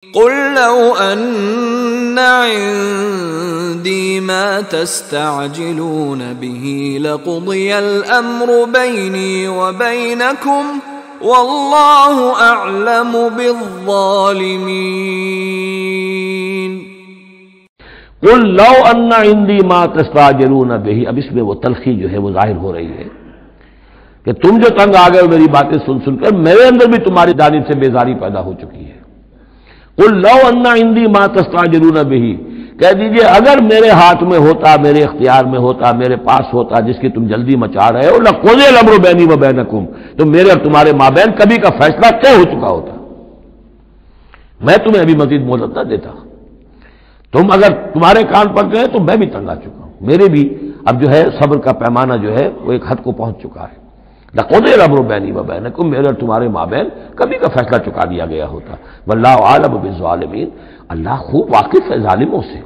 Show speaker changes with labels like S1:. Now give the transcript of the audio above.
S1: قل لو ان عندي ما تستعجلون به لقضي الامر بيني وبينكم والله اعلم بالظالمين۔
S2: قل لو ان عندي ما تستعجلون به، اب اس میں وہ تلخی جو ہے وہ ظاہر ہو رہی ہے کہ تم جو تنگ آ گئے میری باتیں سن سن کر، میرے اندر بھی تمہاری جانب سے بیزاری پیدا ہو چکی ہے۔ قل لو ان عندي ما تستعجلون به، کہہ دیجئے اگر میرے ہاتھ میں ہوتا، میرے اختیار میں ہوتا، میرے پاس ہوتا جس کی تم جلدی مچا رہے ہو، لقضي الامر بيني وبينكم، تو میرے اور تمہارے مابین کبھی کا فیصلہ طے ہو چکا ہوتا، میں تمہیں ابھی مزید مہلت نہ دیتا۔ تم اگر تمہارے کان پڑ گئے تو میں بھی تنگ آ چکا ہوں، میرے بھی اب جو ہے صبر کا پیمانہ جو ہے وہ ایک حد کو پہنچ چکا ہے۔ لقضي الامر بيني وبينكم، میرے اور تمہارے مابین کبھی کا فیصلہ چکا دیا گیا ہوتا۔ واللہ اعلم بالظالمین، اللہ خوب واقف ہے ظالموں سے۔